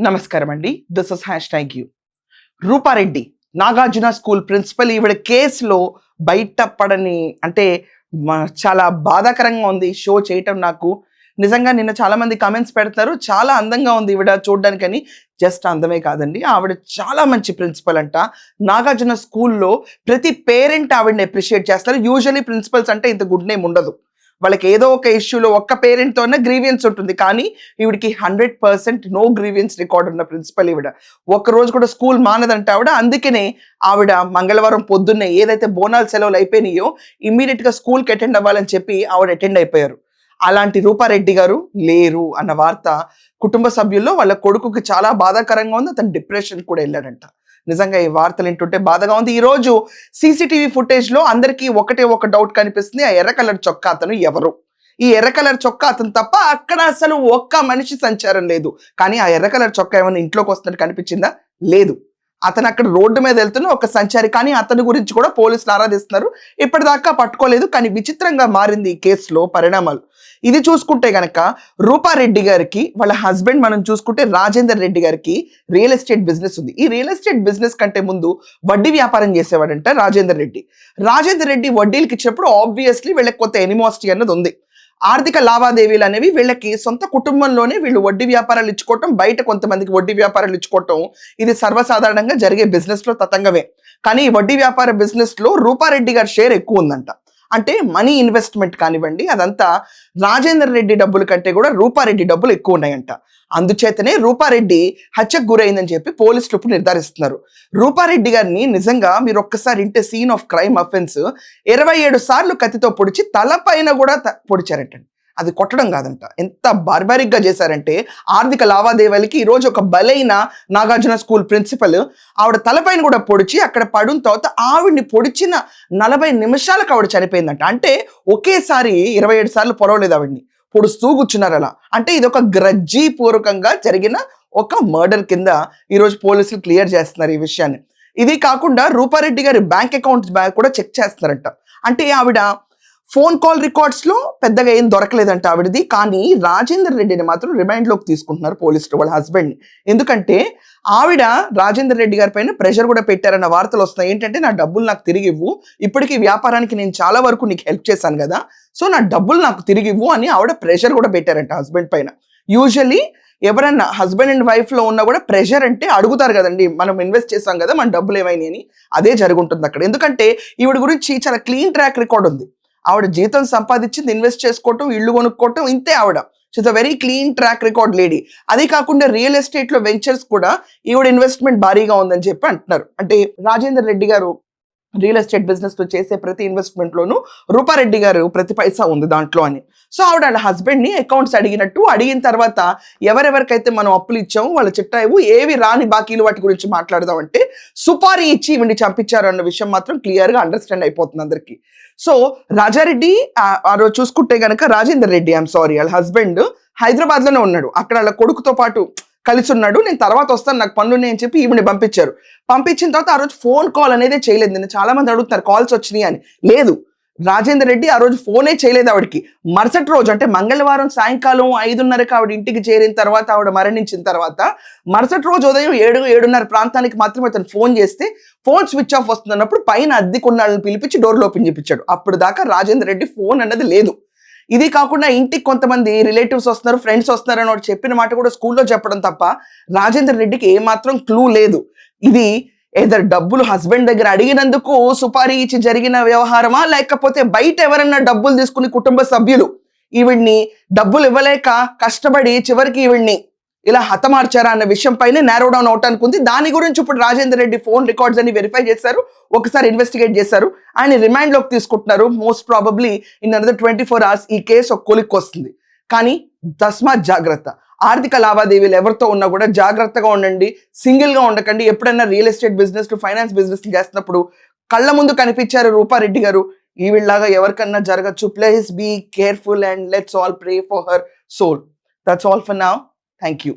నమస్కారం అండి. This is #you. Rupa Reddy Nagarjuna school principal ఈవిడ కేసులో బయటపడని అంటే చాలా బాధాకరంగా ఉంది షో చేయటం నాకు. నిజంగా నిన్న చాలా మంది కామెంట్స్ పెడతారు. చాలా అందంగా ఉంది ఈవిడ చూడడానికని. జస్ట్ అందమే కాదండి, ఆవిడ చాలా మంచి ప్రిన్సిపల్ అంట. నాగార్జున స్కూల్లో ప్రతి పేరెంట్ ఆవిడని అప్రిషియేట్ చేస్తారు. యూజువల్లీ ప్రిన్సిపల్స్ అంటే ఇంత గుడ్ నేమ్ ఉండదు. వాళ్ళకి ఏదో ఒక ఇష్యూలో ఒక్క పేరెంట్తోనే గ్రీవియన్స్ ఉంటుంది. కానీ ఈవిడికి 100% నో గ్రీవియన్స్ రికార్డ్ ఉన్న ప్రిన్సిపల్ ఈవిడ. ఒక్కరోజు కూడా స్కూల్ మానదంట ఆవిడ. అందుకనే ఆవిడ మంగళవారం పొద్దున్నే ఏదైతే బోనాల సెలవులు అయిపోయినాయో ఇమ్మీడియట్గా స్కూల్కి అటెండ్ అవ్వాలని చెప్పి ఆవిడ అటెండ్ అయిపోయారు. అలాంటి రూపారెడ్డి గారు లేరు అన్న వార్త కుటుంబ సభ్యుల్లో వాళ్ళ కొడుకుకి చాలా బాధాకరంగా ఉంది. అతను డిప్రెషన్ కూడా వెళ్ళాడంట. నిజంగా ఈ వార్తలు వింటుంటే బాధగా ఉంది. ఈరోజు సీసీటీవీ ఫుటేజ్లో అందరికీ ఒకటే ఒక డౌట్ కనిపిస్తుంది. ఆ ఎర్ర కలర్ చొక్కా అతను ఎవరు? ఈ ఎర్ర కలర్ చొక్కా అతను తప్ప అక్కడ అసలు ఒక్క మనిషి సంచారం లేదు. కానీ ఆ ఎర్ర కలర్ చొక్కా ఏమైనా ఇంట్లోకి వస్తున్నట్టు కనిపించిందా? లేదు. అతను అక్కడ రోడ్డు మీద వెళ్తున్న ఒక సంచారి. కానీ అతని గురించి కూడా పోలీసులు ఆరాధిస్తున్నారు. ఇప్పటిదాకా పట్టుకోలేదు. కానీ విచిత్రంగా మారింది ఈ కేసులో పరిణామాలు. ఇది చూసుకుంటే గనక రూపారెడ్డి గారికి వాళ్ళ హస్బెండ్ మనం చూసుకుంటే రాజేందర్ రెడ్డి గారికి రియల్ ఎస్టేట్ బిజినెస్ ఉంది. ఈ రియల్ ఎస్టేట్ బిజినెస్ కంటే ముందు వడ్డీ వ్యాపారం చేసేవాడంట రాజేందర్ రెడ్డి. రాజేందర్ రెడ్డి వడ్డీలకి ఇచ్చినప్పుడు ఆబ్వియస్లీ వీళ్ళకి కొంత ఎనిమాసిటీ అన్నది ఉంది. ఆర్థిక లావాదేవీలు అనేవి వీళ్ళకి సొంత కుటుంబంలోనే వీళ్ళు వడ్డీ వ్యాపారాలు ఇచ్చుకోవటం, బయట కొంతమందికి వడ్డీ వ్యాపారాలు ఇచ్చుకోవటం ఇది సర్వసాధారణంగా జరిగే బిజినెస్ లో తతంగమే. కానీ ఈ వడ్డీ వ్యాపార బిజినెస్ లో రూపారెడ్డి గారి షేర్ ఎక్కువ ఉందంట. అంటే మనీ ఇన్వెస్ట్మెంట్ కానివ్వండి, అదంతా రాజేందర్ రెడ్డి డబ్బుల కంటే కూడా రూపారెడ్డి డబ్బులు ఎక్కువ ఉన్నాయంట. అందుచేతనే రూపారెడ్డి హత్యకు గురైందని చెప్పి పోలీసులు ఇప్పుడు నిర్ధారిస్తున్నారు. రూపారెడ్డి గారిని నిజంగా మీరు ఒక్కసారి ఇంటే సీన్ ఆఫ్ క్రైమ్ అఫెన్స్ 27 సార్లు కత్తితో పొడిచి తలపైన కూడా పొడిచారంటండి. అది కొట్టడం కాదంట. ఎంత బార్బారిక్గా చేశారంటే ఆర్థిక లావాదేవీలకి ఈరోజు ఒక బలైన నాగార్జున స్కూల్ ప్రిన్సిపల్ ఆవిడ తలపైన కూడా పొడిచి అక్కడ పడిన తర్వాత ఆవిడ్ని పొడిచిన 40 నిమిషాలకు ఆవిడ చనిపోయిందంట. అంటే ఒకేసారి 27 సార్లు పొడవలేదు ఆవిడ్ని, పొడుస్తూ కూర్చున్నారు అలా. అంటే ఇది ఒక గ్రజ్జీ పూర్వకంగా జరిగిన ఒక మర్డర్ కింద ఈరోజు పోలీసులు క్లియర్ చేస్తున్నారు ఈ విషయాన్ని. ఇది కాకుండా రూపారెడ్డి గారి బ్యాంక్ అకౌంట్స్ కూడా చెక్ చేస్తున్నారంట. అంటే ఆవిడ ఫోన్ కాల్ రికార్డ్స్ లో పెద్దగా ఏం దొరకలేదంట ఆవిడది. కానీ రాజేందర్ రెడ్డిని మాత్రం రిమైండ్లోకి తీసుకుంటున్నారు పోలీసులు, వాళ్ళ హస్బెండ్ని. ఎందుకంటే ఆవిడ రాజేందర్ రెడ్డి గారి పైన ప్రెషర్ కూడా పెట్టారన్న వార్తలు వస్తున్నాయి. ఏంటంటే నా డబ్బులు నాకు తిరిగి ఇవ్వు, ఇప్పటికీ వ్యాపారానికి నేను చాలా వరకు నీకు హెల్ప్ చేశాను కదా, సో నా డబ్బులు నాకు తిరిగి ఇవ్వు అని ఆవిడ ప్రెషర్ కూడా పెట్టారంట హస్బెండ్ పైన. యూజువల్లీ ఎవరన్నా హస్బెండ్ అండ్ వైఫ్ లో ఉన్నా కూడా ప్రెషర్ అంటే అడుగుతారు కదండి, మనం ఇన్వెస్ట్ చేసాం కదా మన డబ్బులు ఏమైనా అని. అదే జరుగుంటుంది అక్కడ. ఎందుకంటే ఈవిడ గురించి చాలా క్లీన్ ట్రాక్ రికార్డ్ ఉంది. ఆవిడ జీతం సంపాదించింది ఇన్వెస్ట్ చేసుకోవటం, ఇల్లు కొనుక్కోవటం, ఇంతే ఆవిడ. She's a very clean track record lady. అదే కాకుండా రియల్ ఎస్టేట్ లో వెంచర్స్ కూడా ఈవిడ ఇన్వెస్ట్మెంట్ భారీగా ఉందని చెప్పి అంటున్నారు. అంటే రాజేందర్ రెడ్డి గారు రియల్ ఎస్టేట్ బిజినెస్ లో చేసే ప్రతి ఇన్వెస్ట్మెంట్ లోనూ రూపారెడ్డి గారు ప్రతి పైసా ఉంది దాంట్లో అని. సో ఆవిడ వాళ్ళ హస్బెండ్ ని అకౌంట్స్ అడిగిన తర్వాత ఎవరెవరికైతే మనం అప్పులు ఇచ్చామో వాళ్ళ చిట్టాయివు ఏవి రాని బాకీలు వాటి గురించి మాట్లాడదాం అంటే సుపారీ ఇచ్చి ఇవన్నీ చంపించారు అన్న విషయం మాత్రం క్లియర్ గా అండర్స్టాండ్ అయిపోతుంది అందరికి. సో రాజారెడ్డి ఆ రోజు చూసుకుంటే గనక రాజేందర్ రెడ్డి వాళ్ళ హస్బెండ్ హైదరాబాద్ లోనే ఉన్నాడు. అక్కడ వాళ్ళ కొడుకుతో పాటు కలిసి ఉన్నాడు. నేను తర్వాత వస్తాను, నాకు పనులు ఉన్నాయని చెప్పి ఈవిని పంపించారు. పంపించిన తర్వాత ఆ రోజు ఫోన్ కాల్ అనేది చేయలేదు. నేను చాలా మంది అడుగుతున్నారు కాల్స్ వచ్చినాయి అని. లేదు, రాజేందర్ రెడ్డి ఆ రోజు ఫోనే చేయలేదు ఆవిడకి. మరుసటి రోజు అంటే మంగళవారం సాయంకాలం 5:30కి ఆవిడ ఇంటికి చేరిన తర్వాత, ఆవిడ మరణించిన తర్వాత మరుసటి రోజు ఉదయం 7-7:30 ప్రాంతానికి మాత్రమే అతను ఫోన్ చేస్తే ఫోన్ స్విచ్ ఆఫ్ వస్తున్నప్పుడు పైన అద్దెకున్నాళ్ళని పిలిపించి డోర్లు ఓపెన్ చేయించాడు. అప్పుడు దాకా రాజేందర్ రెడ్డి ఫోన్ అన్నది లేదు. ఇది కాకుండా ఇంటికి కొంతమంది రిలేటివ్స్ వస్తున్నారు, ఫ్రెండ్స్ వస్తున్నారు అని వాడు చెప్పిన మాట కూడా స్కూల్లో చెప్పడం తప్ప రాజేందర్ రెడ్డికి ఏమాత్రం క్లూ లేదు. ఇది ఏదర్ డబ్బులు హస్బెండ్ దగ్గర అడిగినందుకు సుపారీ ఇచ్చి జరిగిన వ్యవహారమా, లేకపోతే బయట ఎవరన్నా డబ్బులు తీసుకుని కుటుంబ సభ్యులు ఈవిడ్ని డబ్బులు ఇవ్వలేక కష్టపడి చివరికి ఈవిడ్ని ఇలా హతమార్చారా అన్న విషయం పైన నేరో డౌన్ అవటానికి ఉంది. దాని గురించి ఇప్పుడు రాజేందర్ రెడ్డి ఫోన్ రికార్డ్స్ అని వెరిఫై చేశారు, ఒకసారి ఇన్వెస్టిగేట్ చేశారు, ఆయన రిమైండ్ లోకి తీసుకుంటున్నారు. Most probably in another 24 hours ఈ కేసు ఒక కొలిక్కి వస్తుంది. కానీ తస్మాత్ జాగ్రత్త. ఆర్థిక లావాదేవీలు ఎవరితో ఉన్నా కూడా జాగ్రత్తగా ఉండండి, సింగిల్ గా ఉండకండి. ఎప్పుడైనా real estate business finance business చేస్తున్నప్పుడు కళ్ళ ముందు కనిపించారు రూపారెడ్డి గారు, ఈవిళ్ళలాగా ఎవరికన్నా జరగచ్చు. Please be careful and let's all pray for her soul. That's all for now. Thank you.